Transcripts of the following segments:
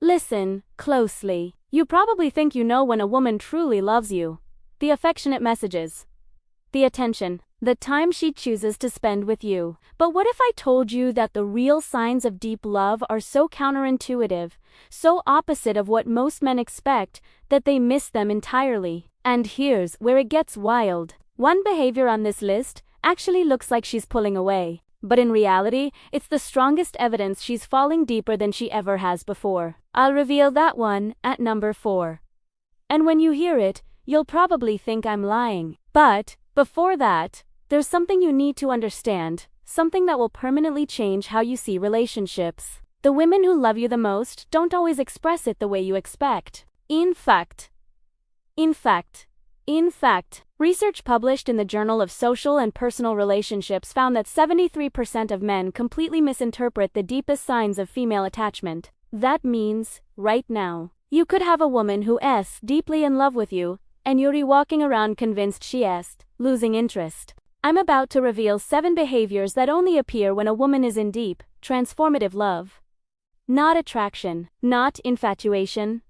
Listen closely. You probably think you know when a woman truly loves you. The affectionate messages, the attention, the time she chooses to spend with you. But what if I told you that the real signs of deep love are so counterintuitive, so opposite of what most men expect, that they miss them entirely? And here's where it gets wild. One behavior on this list actually looks like she's pulling away. But in reality, it's the strongest evidence she's falling deeper than she ever has before. I'll reveal that one at number 4. And when you hear it, you'll probably think I'm lying. But before that, there's something you need to understand, something that will permanently change how you see relationships. The women who love you the most don't always express it the way you expect. In fact, research published in the Journal of Social and Personal Relationships found that 73% of men completely misinterpret the deepest signs of female attachment. That means, right now, you could have a woman who is deeply in love with you, and you're walking around convinced she is losing interest. I'm about to reveal 7 behaviors that only appear when a woman is in deep, transformative love. Not attraction, not infatuation,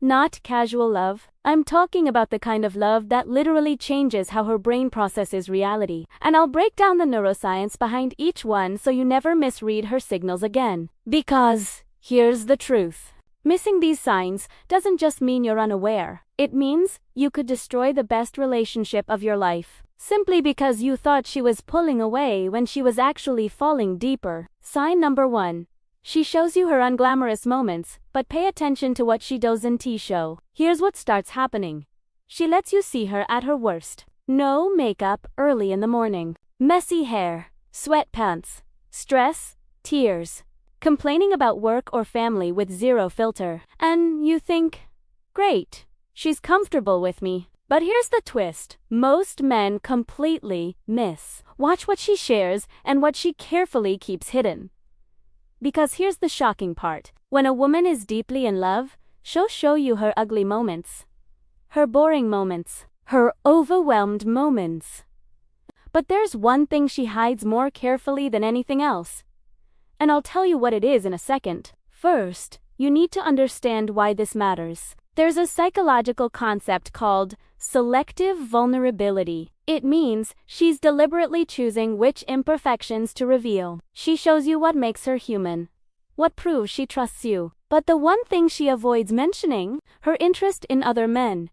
not casual love. I'm talking about the kind of love that literally changes how her brain processes reality. And I'll break down the neuroscience behind each one so you never misread her signals again. Because, here's the truth. Missing these signs doesn't just mean you're unaware. It means you could destroy the best relationship of your life, simply because you thought she was pulling away when she was actually falling deeper. Sign number 1. She shows you her unglamorous moments, but pay attention to what she doesn't show. Here's what starts happening. She lets you see her at her worst. No makeup early in the morning. Messy hair, sweatpants, stress, tears, complaining about work or family with zero filter. And you think, great, she's comfortable with me. But here's the twist. Most men completely miss. Watch what she shares and what she carefully keeps hidden. Because here's the shocking part. When a woman is deeply in love, she'll show you her ugly moments, her boring moments, her overwhelmed moments. But there's one thing she hides more carefully than anything else. And I'll tell you what it is in a second. First, you need to understand why this matters. There's a psychological concept called selective vulnerability. It means she's deliberately choosing which imperfections to reveal. She shows you what makes her human, what proves she trusts you. But the one thing she avoids mentioning, her interest in other men.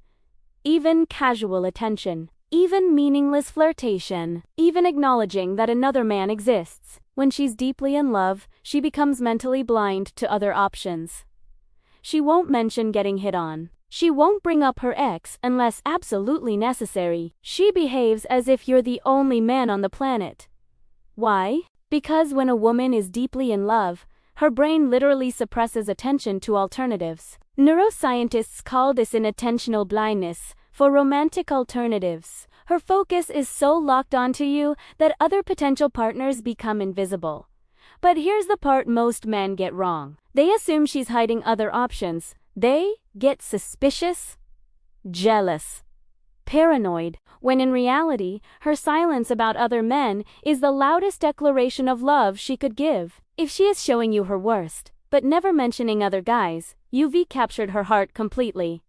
Even casual attention, even meaningless flirtation, even acknowledging that another man exists. When she's deeply in love, she becomes mentally blind to other options. She won't mention getting hit on. She won't bring up her ex unless absolutely necessary. She behaves as if you're the only man on the planet. Why? Because when a woman is deeply in love, her brain literally suppresses attention to alternatives. Neuroscientists call this inattentional blindness for romantic alternatives. Her focus is so locked onto you that other potential partners become invisible. But here's the part most men get wrong. They assume she's hiding other options. They get suspicious, jealous, paranoid, when in reality, her silence about other men is the loudest declaration of love she could give. If she is showing you her worst, but never mentioning other guys, you've captured her heart completely.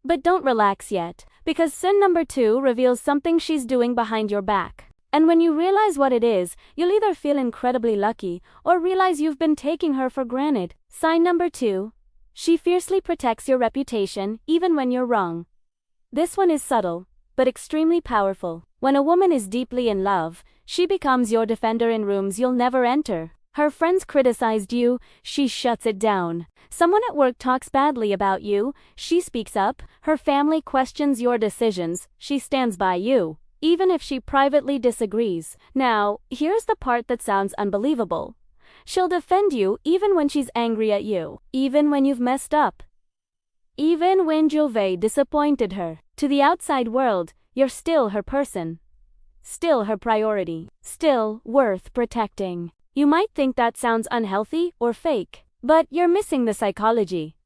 But don't relax yet, because sin number 2 reveals something she's doing behind your back. And when you realize what it is, you'll either feel incredibly lucky or realize you've been taking her for granted. Sign number 2. She fiercely protects your reputation, even when you're wrong. This one is subtle, but extremely powerful. When a woman is deeply in love, she becomes your defender in rooms you'll never enter. Her friends criticized you, she shuts it down. Someone at work talks badly about you, she speaks up. Her family questions your decisions, she stands by you, even if she privately disagrees. Now, here's the part that sounds unbelievable. She'll defend you even when she's angry at you, even when you've messed up, even when Jove disappointed her. To the outside world, you're still her person, still her priority, still worth protecting. You might think that sounds unhealthy or fake, but you're missing the psychology.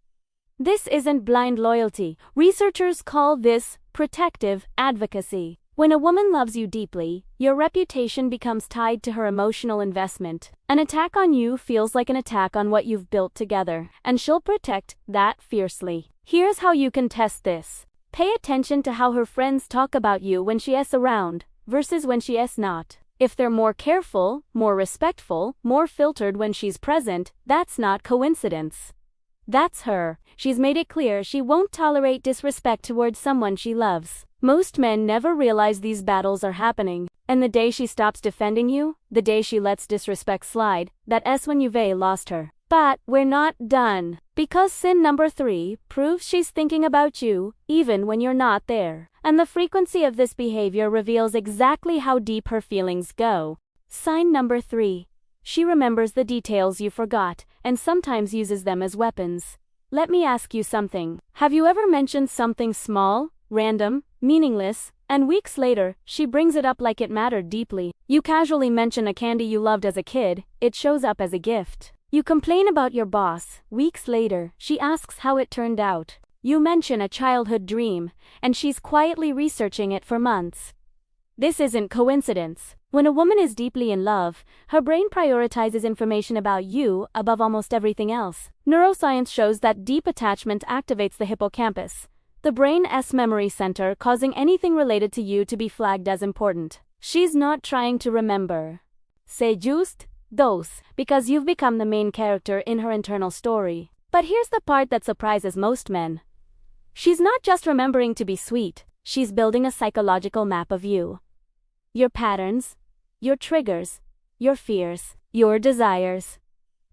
This isn't blind loyalty. Researchers call this protective advocacy. When a woman loves you deeply, your reputation becomes tied to her emotional investment. An attack on you feels like an attack on what you've built together, and she'll protect that fiercely. Here's how you can test this. Pay attention to how her friends talk about you when she's around, versus when she's not. If they're more careful, more respectful, more filtered when she's present, that's not coincidence. That's her. She's made it clear she won't tolerate disrespect towards someone she loves. Most men never realize these battles are happening, and the day she stops defending you, the day she lets disrespect slide, that's when you've lost her. But we're not done. Because sin number 3 proves she's thinking about you, even when you're not there. And the frequency of this behavior reveals exactly how deep her feelings go. Sign number 3. She remembers the details you forgot, and sometimes uses them as weapons. Let me ask you something. Have you ever mentioned something small, random, meaningless, and weeks later, she brings it up like it mattered deeply? You casually mention a candy you loved as a kid, it shows up as a gift. You complain about your boss. Weeks later, she asks how it turned out. You mention a childhood dream, and she's quietly researching it for months. This isn't coincidence. When a woman is deeply in love, her brain prioritizes information about you above almost everything else. Neuroscience shows that deep attachment activates the hippocampus, the brain's memory center, causing anything related to you to be flagged as important. She's not trying to remember. C'est juste dos, because you've become the main character in her internal story. But here's the part that surprises most men. She's not just remembering to be sweet, she's building a psychological map of you. Your patterns, your triggers, your fears, your desires.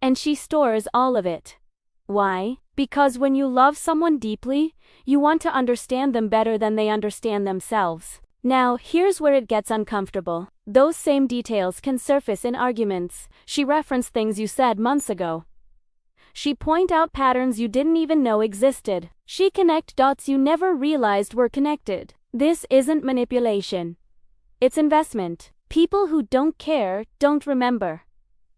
And she stores all of it. Why? Because when you love someone deeply, you want to understand them better than they understand themselves. Now, here's where it gets uncomfortable. Those same details can surface in arguments. She referenced things you said months ago. She point out patterns you didn't even know existed. She connect dots you never realized were connected. This isn't manipulation. It's investment. People who don't care don't remember.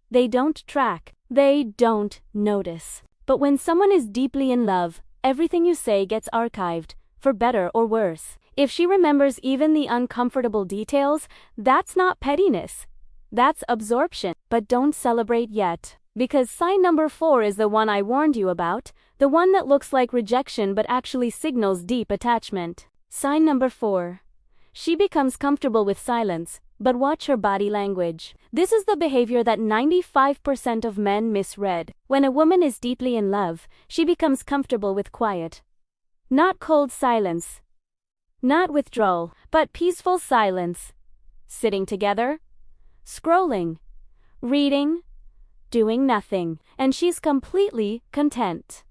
They don't track. They don't notice. But when someone is deeply in love, everything you say gets archived, for better or worse. If she remembers even the uncomfortable details, that's not pettiness. That's absorption. But don't celebrate yet. Because sign number 4 is the one I warned you about, the one that looks like rejection but actually signals deep attachment. Sign number 4. She becomes comfortable with silence, but watch her body language. This is the behavior that 95% of men misread. When a woman is deeply in love, she becomes comfortable with quiet. Not cold silence. Not withdrawal, but peaceful silence. Sitting together, scrolling, reading, doing nothing, and she's completely content.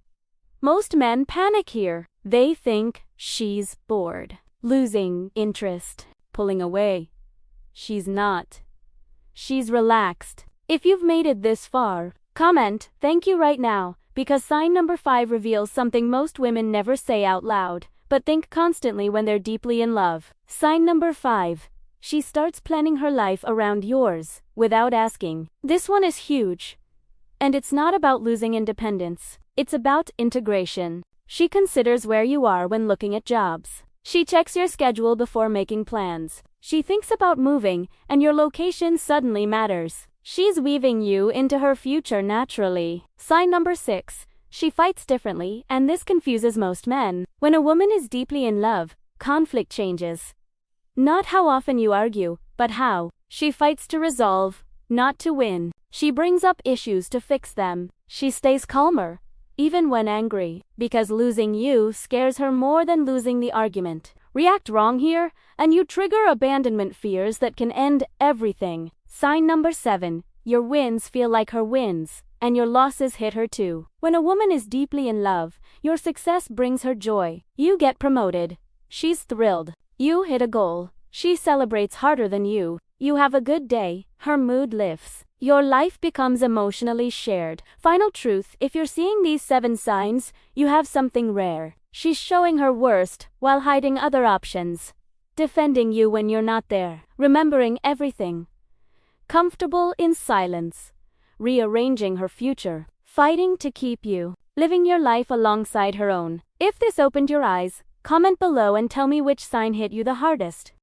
Most men panic here. They think she's bored, losing interest, pulling away. She's not. She's relaxed. If you've made it this far, comment "thank you" right now, because sign number 5 reveals something most women never say out loud, but think constantly when they're deeply in love. Sign number 5. She starts planning her life around yours, without asking. This one is huge. And it's not about losing independence. It's about integration. She considers where you are when looking at jobs. She checks your schedule before making plans. She thinks about moving, and your location suddenly matters. She's weaving you into her future naturally. Sign number 6. She fights differently, and this confuses most men. When a woman is deeply in love, conflict changes. Not how often you argue, but how. She fights to resolve, not to win. She brings up issues to fix them. She stays calmer, even when angry, because losing you scares her more than losing the argument. React wrong here, and you trigger abandonment fears that can end everything. Sign number 7. Your wins feel like her wins, and your losses hit her too. When a woman is deeply in love, your success brings her joy. You get promoted. She's thrilled. You hit a goal. She celebrates harder than you. You have a good day. Her mood lifts. Your life becomes emotionally shared. Final truth: if you're seeing these 7 signs, you have something rare. She's showing her worst while hiding other options. Defending you when you're not there. Remembering everything. Comfortable in silence. Rearranging her future. Fighting to keep you. Living your life alongside her own. If this opened your eyes, comment below and tell me which sign hit you the hardest.